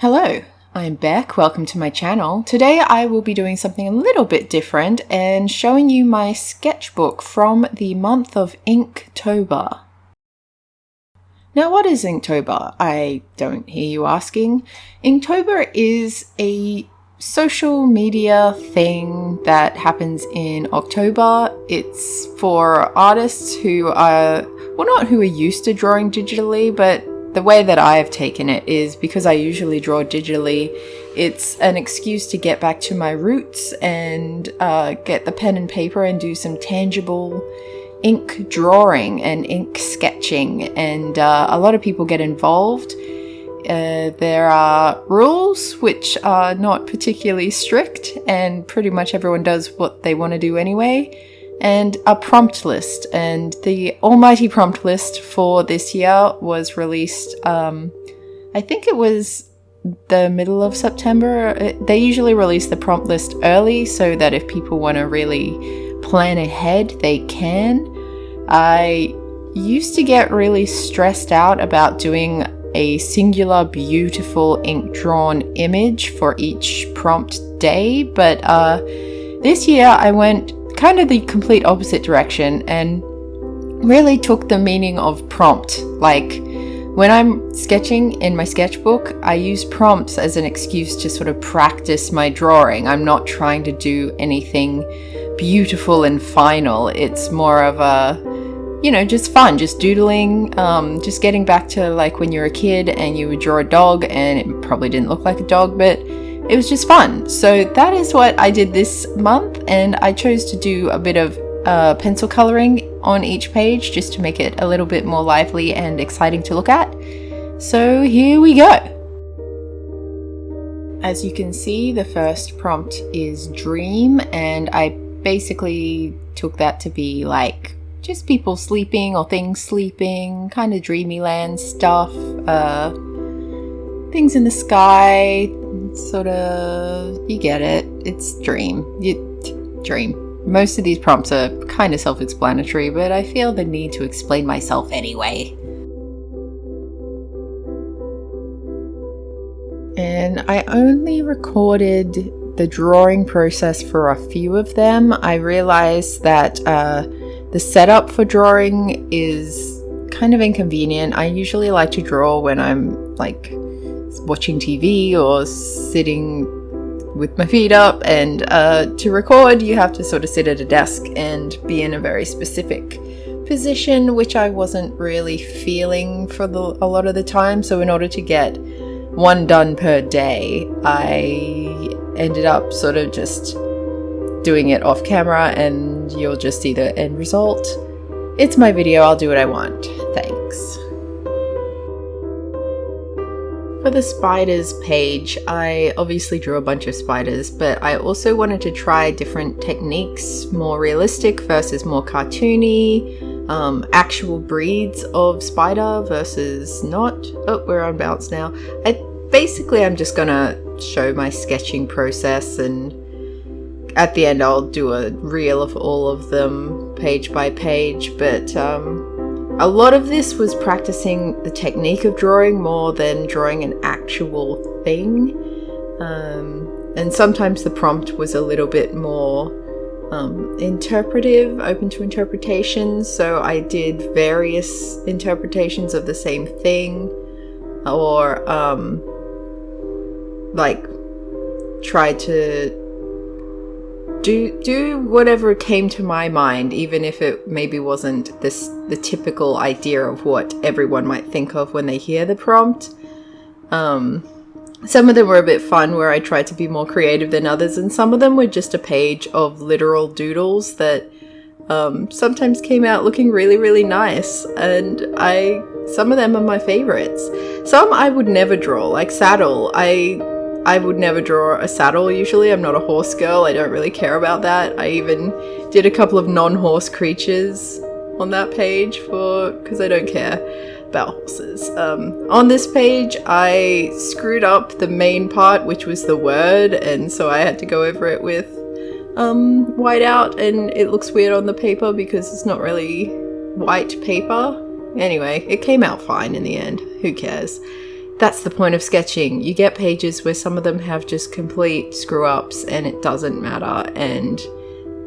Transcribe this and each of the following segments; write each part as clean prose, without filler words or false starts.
Hello, I'm Beck. Welcome to my channel. Today I will be doing something a little bit different and showing you my sketchbook from the month of Inktober. Now, what is Inktober? I don't hear you asking. Inktober is a social media thing that happens in October. It's for artists who are, well, not who are used to drawing digitally, but the way that I've taken it is because I usually draw digitally, it's an excuse to get back to my roots and get the pen and paper and do some tangible ink drawing and ink sketching. And a lot of people get involved. There are rules which are not particularly strict, and pretty much everyone does what they want to do anyway. And a prompt list, and the almighty prompt list for this year was released, I think it was the middle of September. They usually release the prompt list early so that if people want to really plan ahead, they can. I used to get really stressed out about doing a singular beautiful ink drawn image for each prompt day, but this year I went kind of the complete opposite direction and really took the meaning of prompt. Like when I'm sketching in my sketchbook, I use prompts as an excuse to sort of practice my drawing. I'm not trying to do anything beautiful and final. It's more of a, just fun, just doodling, just getting back to like when you're a kid and you would draw a dog and it probably didn't look like a dog, but it was just fun. So that is what I did this month, and I chose to do a bit of pencil coloring on each page just to make it a little bit more lively and exciting to look at. So here we go. As you can see, the first prompt is dream, and I basically took that to be like just people sleeping or things sleeping, kind of dreamy land stuff, things in the sky, sort of, you get it, it's dream. Dream. Most of these prompts are kind of self-explanatory, but I feel the need to explain myself anyway. And I only recorded the drawing process for a few of them. I realized that the setup for drawing is kind of inconvenient. I usually like to draw when I'm like watching TV or sitting with my feet up, and to record you have to sort of sit at a desk and be in a very specific position, which I wasn't really feeling for a lot of the time. So in order to get one done per day, I ended up sort of just doing it off camera, and you'll just see the end result. It's my video, I'll do what I want. Thanks. For the spiders page, I obviously drew a bunch of spiders, but I also wanted to try different techniques, more realistic versus more cartoony, actual breeds of spider versus not. Oh, we're on bounce now. I'm just gonna show my sketching process, and at the end I'll do a reel of all of them page by page, but a lot of this was practicing the technique of drawing more than drawing an actual thing. And sometimes the prompt was a little bit more interpretive, open to interpretation. So I did various interpretations of the same thing, or try to do whatever came to my mind, even if it maybe wasn't the typical idea of what everyone might think of when they hear the prompt. Some of them were a bit fun, where I tried to be more creative than others, and some of them were just a page of literal doodles that sometimes came out looking really, really nice, and some of them are my favorites. Some I would never draw, like saddle. I would never draw a saddle usually. I'm not a horse girl. I don't really care about that. I even did a couple of non-horse creatures on that page because I don't care about horses. On this page, I screwed up the main part, which was the word, and so I had to go over it with whiteout, and it looks weird on the paper because it's not really white paper. Anyway, it came out fine in the end. Who cares? that's the point of sketching. You get pages where some of them have just complete screw-ups and it doesn't matter, and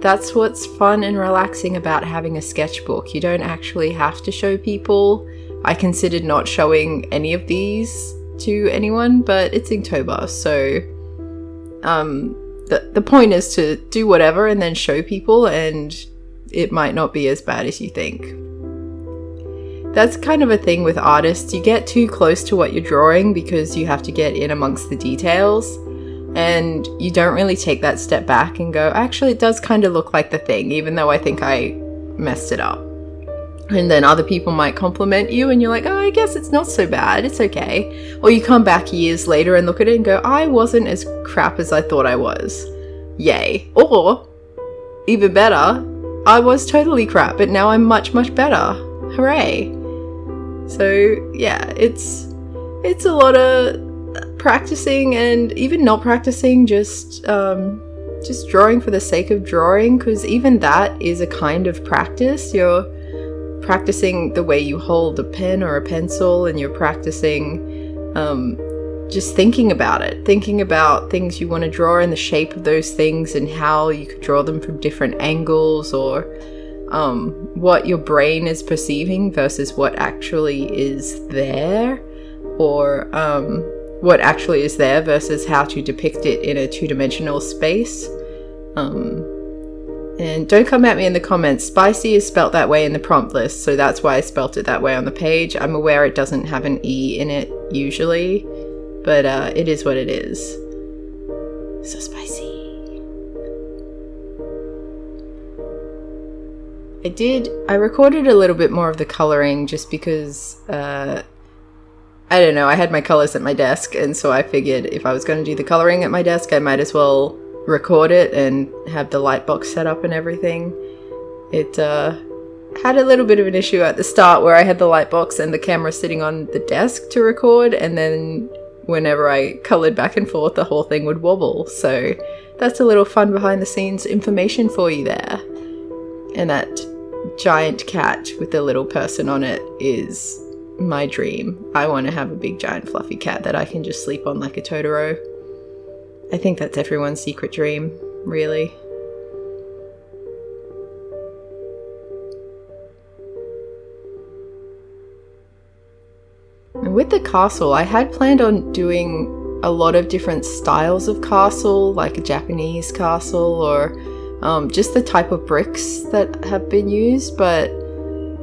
that's what's fun and relaxing about having a sketchbook. You don't actually have to show people. I considered not showing any of these to anyone, but it's Inktober, so the point is to do whatever and then show people, and it might not be as bad as you think. That's kind of a thing with artists. You get too close to what you're drawing because you have to get in amongst the details, and you don't really take that step back and go, actually it does kind of look like the thing, even though I think I messed it up. And then other people might compliment you and you're like, oh, I guess it's not so bad, it's okay. Or you come back years later and look at it and go, I wasn't as crap as I thought I was. Yay. Or, even better, I was totally crap, but now I'm much, much better. Hooray. So yeah, it's a lot of practicing, and even not practicing, just drawing for the sake of drawing, because even that is a kind of practice. You're practicing the way you hold a pen or a pencil, and you're practicing just thinking about it, thinking about things you want to draw and the shape of those things and how you could draw them from different angles, or what your brain is perceiving versus what actually is there, or what actually is there versus how to depict it in a two-dimensional space. And don't come at me in the comments. Spicy is spelt that way in the prompt list, so that's why I spelt it that way on the page. I'm aware it doesn't have an E in it usually, but it is what it is. So spicy. I recorded a little bit more of the coloring just because, I don't know, I had my colors at my desk, and so I figured if I was going to do the coloring at my desk, I might as well record it and have the light box set up and everything. It had a little bit of an issue at the start where I had the light box and the camera sitting on the desk to record, and then whenever I colored back and forth, the whole thing would wobble. So that's a little fun behind the scenes information for you there. And that giant cat with the little person on it is my dream. I want to have a big giant fluffy cat that I can just sleep on like a Totoro. I think that's everyone's secret dream, really. And with the castle, I had planned on doing a lot of different styles of castle, like a Japanese castle, or just the type of bricks that have been used, but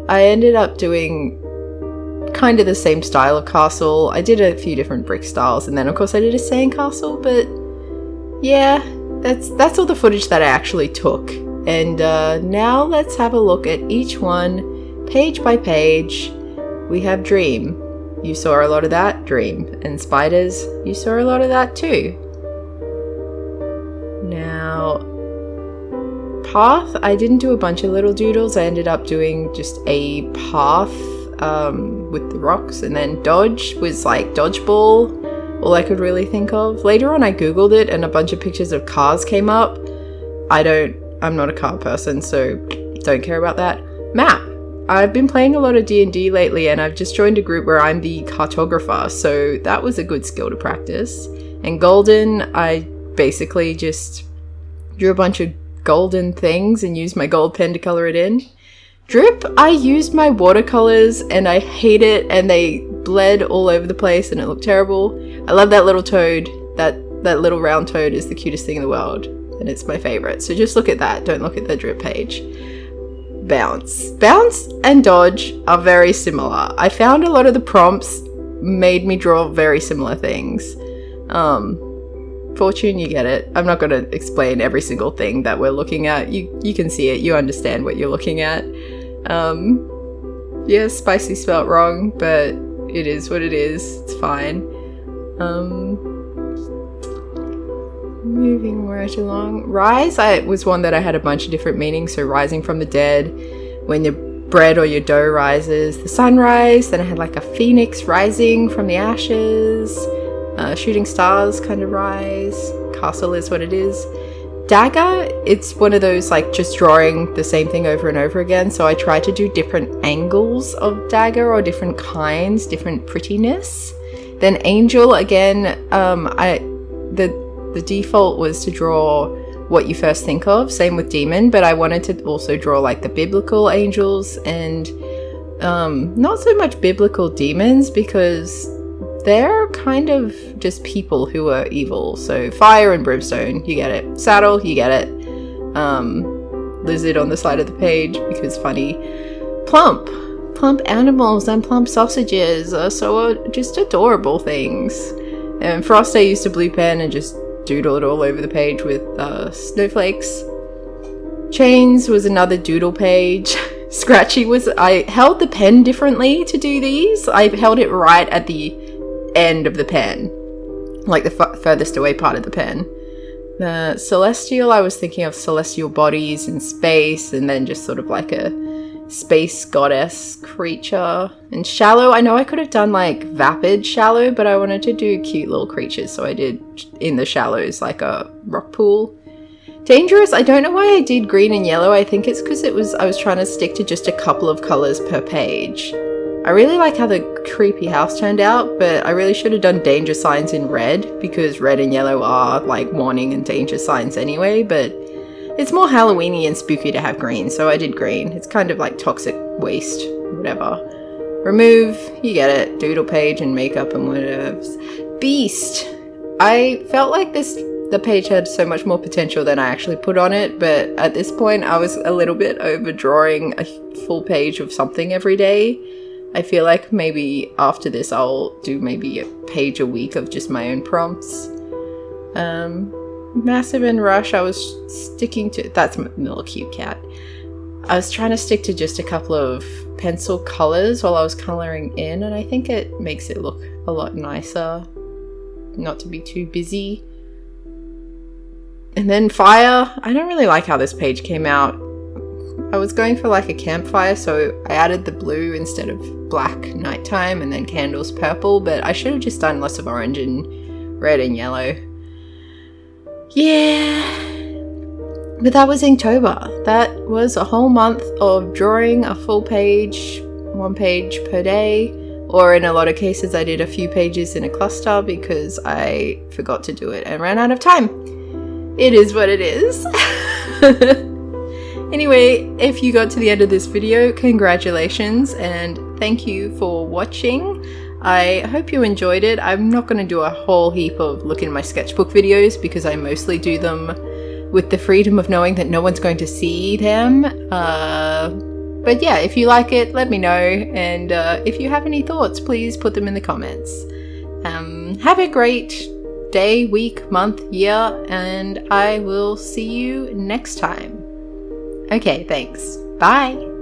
I ended up doing kind of the same style of castle. I did a few different brick styles, and then of course I did a sand castle, but yeah, that's all the footage that I actually took. And now let's have a look at each one, page by page. We have Dream. You saw a lot of that, Dream. And Spiders, you saw a lot of that too. Now, Path, I didn't do a bunch of little doodles. I ended up doing just a path with the rocks, and then Dodge was like dodgeball, all I could really think of. Later on I googled it and a bunch of pictures of cars came up. I'm not a car person, so don't care about that. Map. I've been playing a lot of D&D lately, and I've just joined a group where I'm the cartographer, so that was a good skill to practice. And Golden, I basically just drew a bunch of golden things and used my gold pen to color it in. Drip, I used my watercolors and I hate it, and they bled all over the place and it looked terrible. I love that little toad. That little round toad is the cutest thing in the world, and it's my favorite. So just look at that, don't look at the drip page. Bounce. Bounce and Dodge are very similar. I found a lot of the prompts made me draw very similar things. Fortune, you get it. I'm not going to explain every single thing that we're looking at. You can see it. You understand what you're looking at. Yeah, Spicy spelt wrong, but it is what it is. It's fine. Moving right along. Rise, was one that I had a bunch of different meanings. So rising from the dead, when your bread or your dough rises. The sunrise, then I had like a phoenix rising from the ashes. Shooting stars kind of rise. Castle is what it is. Dagger, it's one of those like just drawing the same thing over and over again. So I try to do different angles of dagger, or different kinds, different prettiness. Then angel, again, the default was to draw what you first think of, same with demon, but I wanted to also draw like the biblical angels and not so much biblical demons, because they're kind of just people who are evil. So fire and brimstone, you get it. Saddle, you get it. Lizard on the side of the page because funny. Plump animals and plump sausages are just adorable things. And Frost, I used a blue pen and just doodled all over the page with snowflakes. Chains was another doodle page. Scratchy was, I held the pen differently to do these. I held it right at the end of the pen, like the furthest away part of the pen. The celestial, I was thinking of celestial bodies in space, and then just sort of like a space goddess creature. And shallow, I know I could have done like vapid shallow, but I wanted to do cute little creatures, so I did in the shallows like a rock pool. Dangerous, I don't know why I did green and yellow. I think it's because I was trying to stick to just a couple of colors per page. I really like how the creepy house turned out, but I really should have done danger signs in red, because red and yellow are like warning and danger signs anyway, but it's more Halloween-y and spooky to have green, so I did green. It's kind of like toxic waste, whatever. Remove, you get it, doodle page and makeup and whatever. Beast. I felt like the page had so much more potential than I actually put on it, but at this point I was a little bit overdrawing a full page of something every day. I feel like maybe after this I'll do maybe a page a week of just my own prompts. Massive and Rush, I was sticking to, that's my little cute cat. I was trying to stick to just a couple of pencil colors while I was coloring in, and I think it makes it look a lot nicer, not to be too busy. And then Fire, I don't really like how this page came out. I was going for like a campfire, so I added the blue instead of black nighttime, and then candles purple, but I should have just done lots of orange and red and yellow. Yeah, but that was Inktober. That was a whole month of drawing a full page, 1 page per day, or in a lot of cases I did a few pages in a cluster because I forgot to do it and ran out of time. It is what it is. Anyway, if you got to the end of this video, congratulations and thank you for watching. I hope you enjoyed it. I'm not going to do a whole heap of look in my sketchbook videos because I mostly do them with the freedom of knowing that no one's going to see them. But yeah, if you like it, let me know. And if you have any thoughts, please put them in the comments. Have a great day, week, month, year, and I will see you next time. Okay, thanks. Bye.